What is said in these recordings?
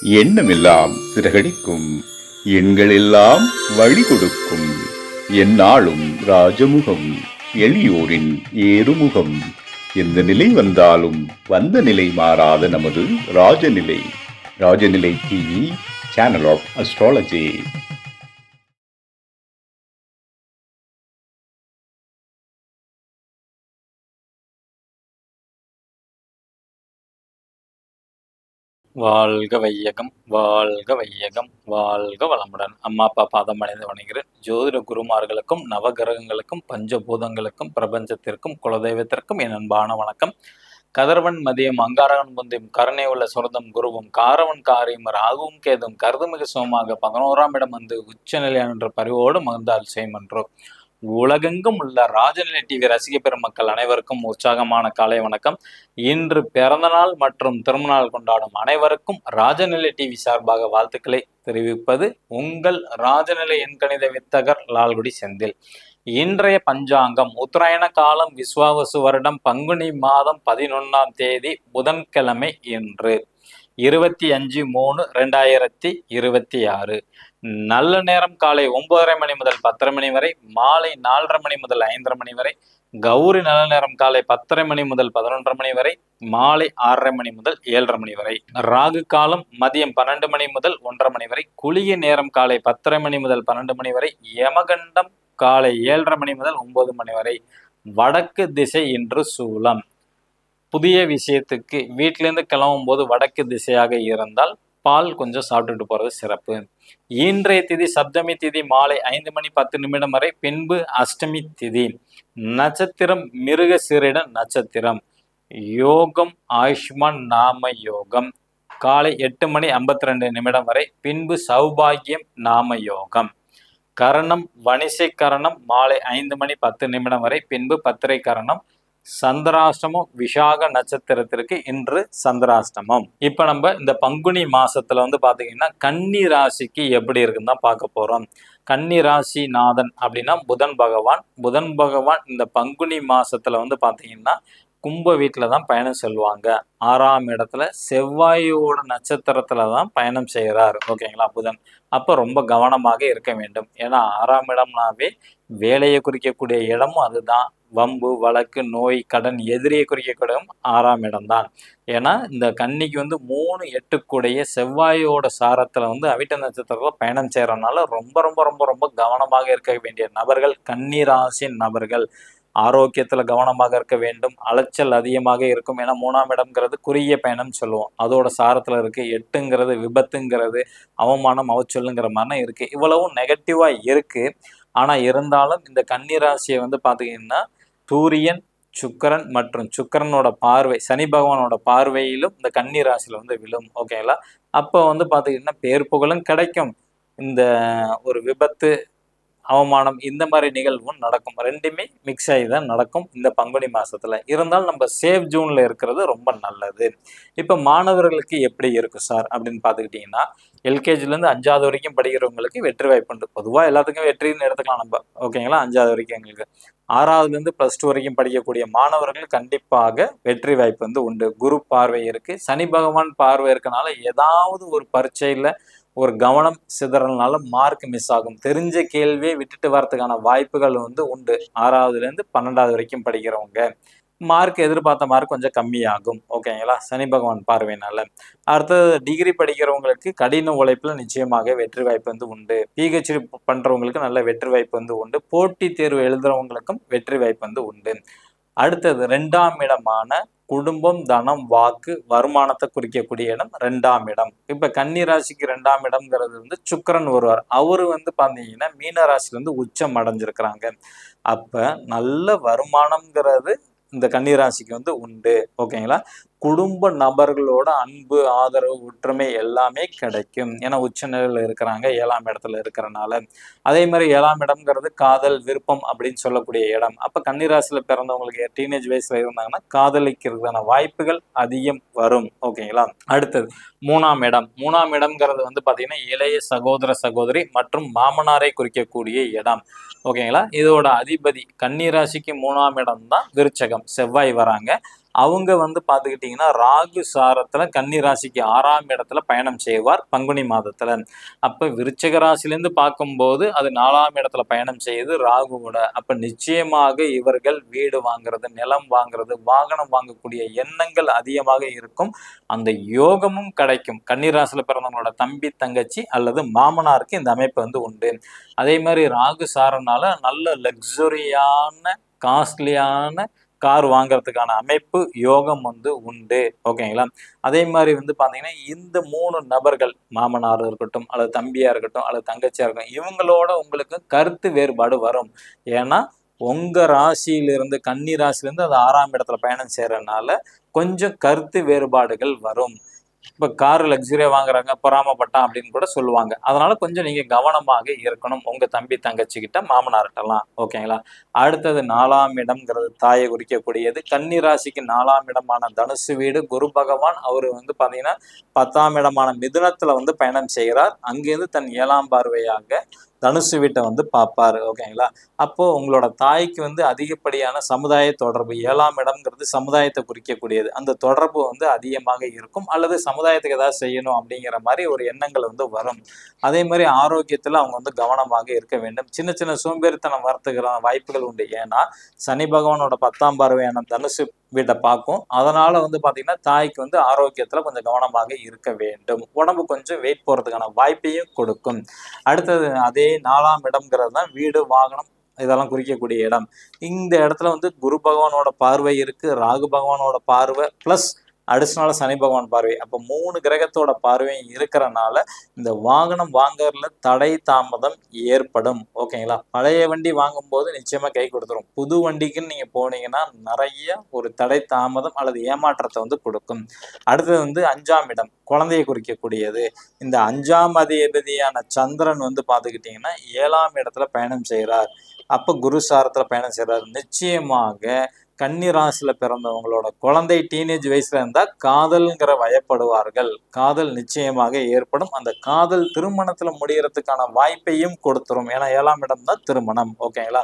எண்ணமெல்லாம் சிறகடிக்கும், எண்களெல்லாம் வழி கொடுக்கும், எந்நாளும் ராஜமுகம், எளியோரின் ஏறுமுகம். எந்த நிலை வந்தாலும் வந்த நிலை மாறாத நமது Rajanilai. Rajanilai TV, channel of astrology. வாழ்க வையகம், வாழ்க வையகம், வாழ்க வளமுடன். அம்மா அப்பா பாதம் அடைந்து வணங்குகிறேன். ஜோதிட குருமார்களுக்கும் நவகிரகங்களுக்கும் பஞ்சபூதங்களுக்கும் பிரபஞ்சத்திற்கும் குலதெய்வத்திற்கும் என் அன்பான வணக்கம். கதிரவன் மதியம் அங்காரகன் முந்தியும் கருணை உள்ள சுரதம் குருவும் காரவன் காரியம் ராகுவும் கேதும் கருதுமிகு சோமாக 11ஆம் இடம் வந்து உச்சநிலையான என்ற பரிவோடு மகிழ்ந்தால் செய்மன்றோ. உலகெங்கும் உள்ள ராஜநிலை டிவி ரசிக பெருமக்கள் அனைவருக்கும் உற்சாகமான காலை வணக்கம். இன்று பிறந்தநாள் மற்றும் திருமணநாள் கொண்டாடும் அனைவருக்கும் ராஜநிலை டிவி சார்பாக வாழ்த்துக்களை தெரிவிப்பது உங்கள் ராஜநிலை எண்கணித வித்தகர் லால்குடி செந்தில். இன்றைய பஞ்சாங்கம் உத்தராயண காலம் விஸ்வாவசு வருடம் பங்குனி மாதம் 11ஆம் தேதி புதன்கிழமை இன்று 25/3/2026. நல்ல நேரம் காலை 9:30 மணி முதல் 10:30 மணி வரை, மாலை 4:30 மணி முதல் 5:30 மணி வரை. கௌரி நல்ல நேரம் காலை 10:30 மணி முதல் 11:30 மணி வரை, மாலை 6:30 மணி முதல் 7:30 மணி வரை. ராகு காலம் மதியம் 12 மணி முதல் 1:30 மணி வரை. குளிய நேரம் காலை 10:30 மணி முதல் 12 மணி வரை. யமகண்டம் காலை 7:30 மணி முதல் 9 மணி வரை. வடக்கு திசை இன்று சூலம். புதிய விஷயத்துக்கு வீட்டிலேருந்து கிளம்பும் போது வடக்கு திசையாக இருந்தால் பால் கொஞ்சம் சாப்பிட்டுட்டு போறது சிறப்பு. இன்றைய திதி சப்தமி திதி மாலை 5 மணி 10 நிமிடம் வரை, பின்பு அஷ்டமி திதி. நட்சத்திரம் மிருகசீரிட நட்சத்திரம். யோகம் ஆயுஷ்மான் நாம யோகம் காலை 8 மணி 52 நிமிடம் வரை, பின்பு சௌபாகியம் நாம யோகம். கரணம் வணிசை கரணம் மாலை 5 மணி 10 நிமிடம் வரை, பின்பு பத்திரை கரணம். சந்திராஷ்டமம் விஷாக நட்சத்திரத்திற்கு இன்று சந்திராஷ்டமம். இப்ப நம்ம இந்த பங்குனி மாசத்துல பாத்தீங்கன்னா கன்னி ராசிக்கு எப்படி இருக்குன்னு தான் பார்க்க போறோம். கன்னி ராசி நாதன் அப்படின்னா புதன் பகவான். புதன் பகவான் இந்த பங்குனி மாசத்துல பாத்தீங்கன்னா கும்ப வீட்டுல தான் பயணம் செல்வாங்க. 6ஆம் இடத்துல செவ்வாயோட நட்சத்திரத்துல தான் பயணம் செய்கிறார். ஓகேங்களா, புதன். அப்ப ரொம்ப கவனமாக இருக்க வேண்டும். ஏன்னா 6ஆம் இடம்னாவே வேலையை குறிக்கக்கூடிய இடமும் அதுதான். வம்பு வழக்கு நோய் கடன் எதிரியை குறிக்கக்கூடிய 6ஆம் இடம் தான். ஏன்னா இந்த கன்னிக்கு 3 8 செவ்வாயோட சாரத்துல அவிட்ட நட்சத்திரத்துல பயணம் செய்யறதுனால ரொம்ப ரொம்ப ரொம்ப ரொம்ப கவனமாக இருக்க வேண்டிய நபர்கள் கன்னி ராசி நபர்கள். ஆரோக்கியத்துல கவனமாக இருக்க வேண்டும். அலைச்சல் அதிகமாக இருக்கும். ஏன்னா 3ஆம் இடம்ங்கிறது குறுகிய பயணம் சொல்லுவோம். அதோட சாரத்துல இருக்கு. 8ங்கிறது விபத்துங்கிறது, அவமானம் அவச்சொல்லுங்கிற மாதிரி இருக்கு. இவ்வளவும் நெகட்டிவா இருக்கு. ஆனா இருந்தாலும் இந்த கன்னி ராசியை பாத்தீங்கன்னா சூரியன் சுக்கரன் மற்றும் சுக்கரனோட பார்வை சனி பகவானோட பார்வையிலும் இந்த கன்னி ராசியில விழும். ஓகேங்களா, அப்போ பாத்தீங்கன்னா பேர் புகழும் கிடைக்கும். இந்த ஒரு விபத்து அவமானம் இந்த மாதிரி நிகழ்வும் நடக்கும். ரெண்டுமே மிக்ஸ் ஆகி தான் நடக்கும் இந்த பங்குனி மாசத்துல. இருந்தாலும் நம்ம சேஃப் ஜோன்ல இருக்கிறது ரொம்ப நல்லது. இப்ப மாணவர்களுக்கு எப்படி இருக்கும் சார் அப்படின்னு பாத்துக்கிட்டீங்கன்னா, எல்கேஜில இருந்து 5வது வரைக்கும் படிக்கிறவங்களுக்கு வெற்றி வாய்ப்பு உண்டு. பொதுவா எல்லாத்துக்கும் வெற்றின்னு எடுத்துக்கலாம் நம்ம. ஓகேங்களா, 5வது வரைக்கும் எங்களுக்கு. 6வதுல இருந்து +2 வரைக்கும் படிக்கக்கூடிய மாணவர்கள் கண்டிப்பாக வெற்றி வாய்ப்பு உண்டு. குரு பார்வை இருக்கு, சனி பகவான் பார்வை இருக்கனால ஏதாவது ஒரு பரீட்சையில ஒரு கவனம் சிதறனால மார்க் மிஸ் ஆகும். தெரிஞ்ச கேள்வியை விட்டுட்டு வரதுக்கான வாய்ப்புகள் உண்டு. 6வதுல இருந்து 12வது வரைக்கும் படிக்கிறவங்க மார்க் எதிர்பார்த்த மார்க் கொஞ்சம் கம்மியாகும். ஓகேங்களா, சனி பகவான் பார்வையினால. அடுத்தது டிகிரி படிக்கிறவங்களுக்கு கடின உழைப்புல நிச்சயமாக வெற்றி வாய்ப்பு உண்டு. பிஹெச்டி பண்றவங்களுக்கு நல்ல வெற்றி வாய்ப்பு உண்டு. போட்டி தேர்வு எழுதுறவங்களுக்கும் வெற்றி வாய்ப்பு உண்டு. அடுத்தது 2ஆம் இடமான குடும்பம் தனம் வாக்கு வருமானத்தை குறிக்கக்கூடிய இடம் 2ஆம் இடம். இப்ப கன்னி ராசிக்கு 2ஆம் இடம்ங்கிறது சுக்கிரன் வருவார். அவரு பாத்தீங்கன்னா மீன ராசியில உச்சம் அடைஞ்சிருக்கிறாங்க. அப்ப நல்ல வருமானம்ங்கிறது இந்த கன்னி ராசிக்கு உண்டு. ஓகேங்களா, குடும்ப நபர்களோட அன்பு ஆதரவு ஒற்றுமை எல்லாமே கிடைக்கும். ஏன்னா உச்ச நிலையில இருக்கிறாங்க, 7ஆம் இடத்துல இருக்கிறனால. அதே மாதிரி 7ஆம் இடம்ங்கிறது காதல் விருப்பம் அப்படின்னு சொல்லக்கூடிய இடம். அப்ப கன்னிராசியில பிறந்தவங்களுக்கு டீனேஜ் வயசுல இருந்தாங்கன்னா காதலிக்கிறதுக்கான வாய்ப்புகள் அதிகம் வரும். ஓகேங்களா, அடுத்தது 3ஆம் இடம். 3ஆம் இடம்ங்கிறது பாத்தீங்கன்னா இளைய சகோதர சகோதரி மற்றும் மாமனாரை குறிக்கக்கூடிய இடம். ஓகேங்களா, இதோட அதிபதி கன்னி ராசிக்கு 3ஆம் இடம் தான் விருச்சகம், செவ்வாய் வராங்க. அவங்க வந்து பார்த்துக்கிட்டிங்கன்னா ராகு சாரத்துல கன்னி ராசிக்கு 6ஆம் இடத்துல பயணம் செய்வார் பங்குனி மாதத்துல. அப்ப விருச்சிக ராசிலேருந்து பார்க்கும்போது அது 4ஆம் இடத்துல பயணம் செய்யுது ராகுவோட. அப்ப நிச்சயமாக இவர்கள் வீடு வாங்குறது, நிலம் வாங்குறது, வாகனம் வாங்கக்கூடிய எண்ணங்கள் அதிகமாக இருக்கும். அந்த யோகமும் கிடைக்கும். கன்னி ராசியில பிறந்தவங்களோட தம்பி, தங்கச்சி அல்லது மாமனாருக்கு இந்த அமைப்பு வந்து உண்டு. அதே மாதிரி ராகு சாரனால நல்ல லக்ஸுரியான காஸ்ட்லியான கார் வாங்குறதுக்கான அமைப்பு யோகம் வந்து உண்டு. ஓகேங்களா? அதே மாதிரி வந்து பார்த்தீங்கன்னா இந்த 3 நபர்கள் மாமனார் இருக்கட்டும் அல்லது தம்பியா இருக்கட்டும் அல்லது தங்கச்சியா இருக்கட்டும் இவங்களோட உங்களுக்கு கருத்து வேறுபாடு வரும். ஏன்னா உங்க ராசியிலிருந்து கன்னி ராசியிலிருந்து அது 6ஆம் இடத்துல பயணம் செய்யறதுனால கொஞ்சம் கருத்து வேறுபாடுகள் வரும். இப்ப கார் லக்ஸுரியா வாங்குறாங்க பொறாமப்பட்டான் அப்படின்னு கூட சொல்லுவாங்க. அதனால கொஞ்சம் நீங்க கவனமாக இருக்கணும் உங்க தம்பி தங்கச்சி கிட்ட மாமனார்கிட்டலாம். ஓகேங்களா? அடுத்தது 4ஆம் இடம்ங்கிறது தாயை குறிக்கக்கூடியது. கன்னி ராசிக்கு 4ஆம் இடமான தனுசு வீடு குரு பகவான் அவரு வந்து பாத்தீங்கன்னா 10ஆம் இடமான மிதுனத்துல வந்து பயணம் செய்கிறார். அங்கிருந்து தன் 7ஆம் பார்வையாக தனுசு வீட்டை வந்து பார்ப்பாரு. ஓகேங்களா? அப்போ உங்களோட தாய்க்கு வந்து அதிகப்படியான சமுதாய தொடர்பு 7ஆம் இடம்ங்கிறது சமுதாயத்தை குறிக்கக்கூடியது. அந்த தொடர்பு வந்து அதிகமாக இருக்கும் அல்லது சமுதாயத்துக்கு ஏதாவது செய்யணும் அப்படிங்கிற மாதிரி ஒரு எண்ணங்கள் வந்து வரும். அதே மாதிரி ஆரோக்கியத்துல அவங்க வந்து கவனமாக இருக்க வேண்டும். சின்ன சின்ன சோம்பேறித்தனம் வரத்துக்கிற வாய்ப்புகள் உண்டு. ஏன்னா சனி பகவானோட 10ஆம் பார்வையான தனுசு வீட்டை பார்க்கும். அதனால வந்து பாத்தீங்கன்னா தாய்க்கு வந்து ஆரோக்கியத்துல கொஞ்சம் கவனமாக இருக்க வேண்டும். உடம்பு கொஞ்சம் வெயிட் போறதுக்கான வாய்ப்பையும் கொடுக்கும். அடுத்தது அதே 4ஆம் இடம்ங்கிறது தான் வீடு வாகனம் இதெல்லாம் குறிக்கக்கூடிய இடம். இந்த இடத்துல வந்து குரு பகவானோட பார்வை இருக்கு, ராகு பகவானோட பார்வை பிளஸ் அடிஷனலா சனி பகவான் பார்வை. அப்ப 3 கிரகத்தோட பார்வையும் இருக்கிறனால இந்த வாகனம் வாங்குறதுல தடை தாமதம் ஏற்படும். ஓகேங்களா? பழைய வண்டி வாங்கும்போது நிச்சயமா கை கொடுத்துரும். புது வண்டிக்குன்னு நீங்க போனீங்கன்னா நிறைய ஒரு தடை தாமதம் அல்லது ஏமாற்றத்தை வந்து கொடுக்கும். அடுத்தது வந்து 5ஆம் இடம் குழந்தையை குறிக்கக்கூடியது. இந்த 5ஆம் அதிபதியான சந்திரன் வந்து பாத்துக்கிட்டீங்கன்னா 7ஆம் இடத்துல பயணம் செய்கிறார். அப்ப குரு சாரத்துல பயணம் செய்கிறார். நிச்சயமாக கன்னி ராசியில பிறந்தவங்களோட குழந்தை டீனேஜ் வயசுல இருந்தா காதல்ங்கிற வயப்படுவார்கள். காதல் நிச்சயமாக ஏற்படும். அந்த காதல் திருமணத்துல முடியறதுக்கான வாய்ப்பையும் கொடுத்துரும். ஏன்னா 7ஆம் இடம் தான் திருமணம். ஓகேங்களா?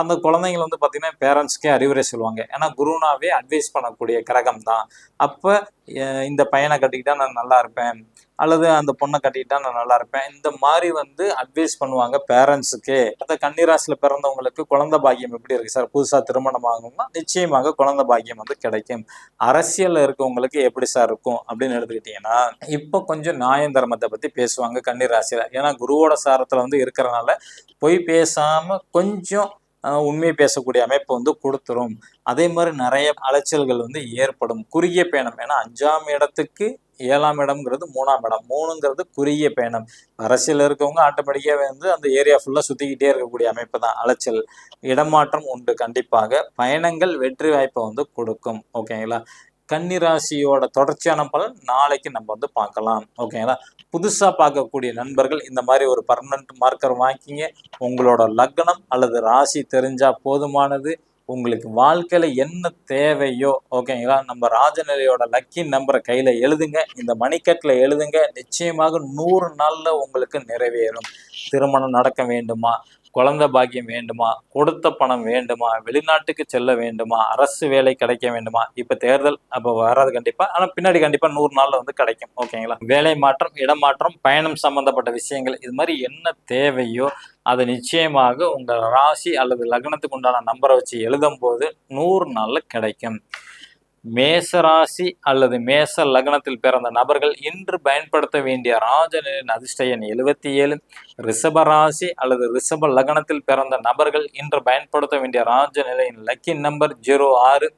அந்த குழந்தைங்க வந்து பாத்தீங்கன்னா பேரண்ட்ஸ்க்கே அறிவுரை சொல்லுவாங்க. ஏன்னா குருனாவே அட்வைஸ் பண்ணக்கூடிய கிரகம் தான். அப்ப இந்த பையனை கட்டிக்கிட்டா நான் நல்லா இருப்பேன் அல்லது அந்த பொண்ணை கட்டிக்கிட்டா நான் நல்லா இருப்பேன் இந்த மாதிரி வந்து அட்வைஸ் பண்ணுவாங்க பேரண்ட்ஸுக்கு. அந்த கன்னிராசியில பிறந்தவங்களுக்கு குழந்தை பாக்கியம் எப்படி இருக்கு சார், புதுசா திருமணம் ஆகணும்னா நிச்சயமாக குழந்தை பாக்கியம் வந்து கிடைக்கும். அரசியல்ல இருக்கவங்களுக்கு எப்படி சார் இருக்கும் அப்படின்னு எடுத்துக்கிட்டீங்கன்னா இப்போ கொஞ்சம் நியாயம் தர்மத்தை பத்தி பேசுவாங்க கன்னிராசியில. ஏன்னா குருவோட சாரத்துல வந்து இருக்கிறனால பொய் பேசாம கொஞ்சம் உண்மையை பேசக்கூடிய அமைப்பு வந்து கொடுத்துரும். அதே மாதிரி நிறைய அலைச்சல்கள் வந்து ஏற்படும். குறுகிய பயணம், ஏன்னா 5ஆம் இடத்துக்கு 7ஆம் இடம்ங்கிறது 3ஆம் இடம். 3ங்கிறது குறுகிய பயணம். அரசியல் இருக்கவங்க ஆட்டோமேட்டிக்காவே வந்து அந்த ஏரியா ஃபுல்லா சுத்திக்கிட்டே இருக்கக்கூடிய அமைப்பு தான். அலைச்சல் இடமாற்றம் உண்டு. கண்டிப்பாக பயணங்கள் வெற்றி வாய்ப்பை வந்து கொடுக்கும். ஓகேங்களா? கன்னிராசியோட தொடர்ச்சியான பலன் நாளைக்கு நம்ம வந்து பார்க்கலாம். ஓகேங்களா? புதுசா பார்க்கக்கூடிய நண்பர்கள் இந்த மாதிரி ஒரு பர்மனன்ட் மார்க்கர் வாங்கிக்கிங்க. உங்களோட லக்னம் அல்லது ராசி தெரிஞ்சா போதுமானது. உங்களுக்கு வாழ்க்கையில என்ன தேவையோ ஓகேங்களா, நம்ம ராஜநிலையோட லக்கி நம்பரை கையில எழுதுங்க, இந்த மணிக்கட்டுல எழுதுங்க. நிச்சயமாக 100 நாள்ல உங்களுக்கு நிறைவேறும். திருமணம் நடக்க வேண்டுமா, குழந்தை பாக்கியம் வேண்டுமா, கொடுத்த பணம் வேண்டுமா, வெளிநாட்டுக்கு செல்ல வேண்டுமா, அரசு வேலை கிடைக்க வேண்டுமா, இப்ப தேர்தல் அப்ப வராது கண்டிப்பா, ஆனா பின்னாடி கண்டிப்பா 100 நாள்ல வந்து கிடைக்கும். ஓகேங்களா? வேலை மாற்றம், இடமாற்றம், பயணம் சம்பந்தப்பட்ட விஷயங்கள் இது மாதிரி என்ன தேவையோ அது நிச்சயமாக உங்க ராசி அல்லது லக்னத்துக்கு உண்டான நம்பரை வச்சு எழுதும் போது 100 நாள்ல கிடைக்கும். மேச ராசி அல்லது மேச லக்னத்தில் பிறந்த நபர்கள் இன்று பயன்படுத்த வேண்டிய ராஜநிலையின் அதிர்ஷ்ட எண் 77. ரிஷப ராசி அல்லது ரிஷப லக்னத்தில் பிறந்த நபர்கள் இன்று பயன்படுத்த வேண்டிய ராஜநிலையின் லக்கி நம்பர் 06.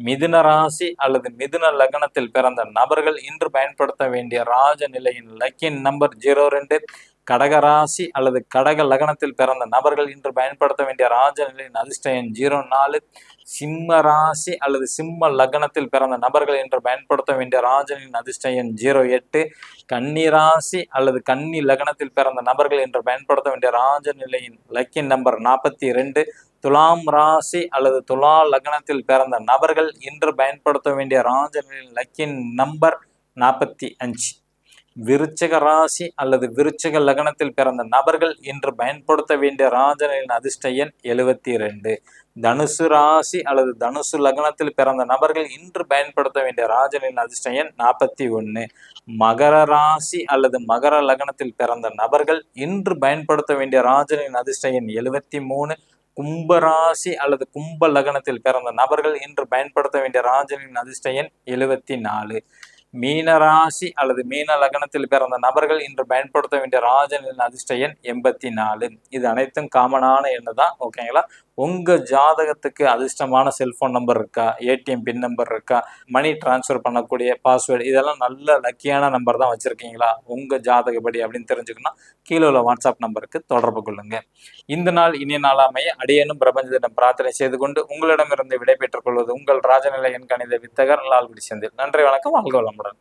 மிதுன ராசி அல்லது மிதுன லக்னத்தில் பிறந்த நபர்கள் இன்று பயன்படுத்த வேண்டிய ராஜநிலையின் லக்கி நம்பர் 02. கடகராசி அல்லது கடக லக்னத்தில் பிறந்த நபர்கள் இன்று பயன்படுத்த வேண்டிய ராஜநிலையின் அதிர்ஷ்ட எண் 04. சிம்ம ராசி அல்லது சிம்ம லக்னத்தில் பிறந்த நபர்கள் இன்று பயன்படுத்த வேண்டிய ராஜநிலையின் அதிர்ஷ்ட எண் 08. கன்னி ராசி அல்லது கன்னி லக்னத்தில் பிறந்த நபர்கள் இன்று பயன்படுத்த வேண்டிய ராஜநிலையின் லக்கி நம்பர் 42. துலாம் ராசி அல்லது துலா லக்னத்தில் பிறந்த நபர்கள் இன்று பயன்படுத்த வேண்டிய ராஜநிலையின் லக்கி நம்பர் 45. விருச்சிக ராசி அல்லது விருச்சிக லக்னத்தில் பிறந்த நபர்கள் இன்று பயன்படுத்த வேண்டிய ராஜனின் அதிர்ஷ்ட எண் 72. தனுசு ராசி அல்லது தனுசு லக்னத்தில் பிறந்த நபர்கள் இன்று பயன்படுத்த வேண்டிய ராஜனின் அதிர்ஷ்ட எண் 41. மகர ராசி அல்லது மகர லக்னத்தில் பிறந்த நபர்கள் இன்று பயன்படுத்த வேண்டிய ராஜனின் அதிர்ஷ்ட எண் 73. கும்பராசி அல்லது கும்ப லக்னத்தில் பிறந்த நபர்கள் இன்று பயன்படுத்த வேண்டிய ராஜனின் அதிர்ஷ்ட எண் 74. மீன ராசி அல்லது மீன லக்னத்தில் பிறந்த நபர்கள் இன்று பயன்படுத்த வேண்டிய ராஜனின் அதிர்ஷ்ட எண் 84. இது அனைத்தும் காமனான எண்ணு தான். ஓகேங்களா? உங்க ஜாதகத்துக்கு அதிர்ஷ்டமான செல்போன் நம்பர் இருக்கா, ஏடிஎம் பின் நம்பர் இருக்கா, மணி டிரான்ஸ்ஃபர் பண்ணக்கூடிய பாஸ்வேர்டு, இதெல்லாம் நல்ல லக்கியான நம்பர் தான் வச்சிருக்கீங்களா உங்க ஜாதகப்படி அப்படின்னு தெரிஞ்சுக்கணும். கீழே உள்ள வாட்ஸ்அப் நம்பருக்கு தொடர்பு கொள்ளுங்க. இந்த நாள் இனிய நாளாமைய அடியேனும் பிரபஞ்சத்திடம் பிரார்த்தனை செய்து கொண்டு உங்களிடமிருந்து விடை பெற்றுக் கொள்வது உங்கள் ராஜநிலை எண் கணித வித்தகர் லால்குடி செந்தில். நன்றி, வணக்கம், வாழ்க வளமுடன்.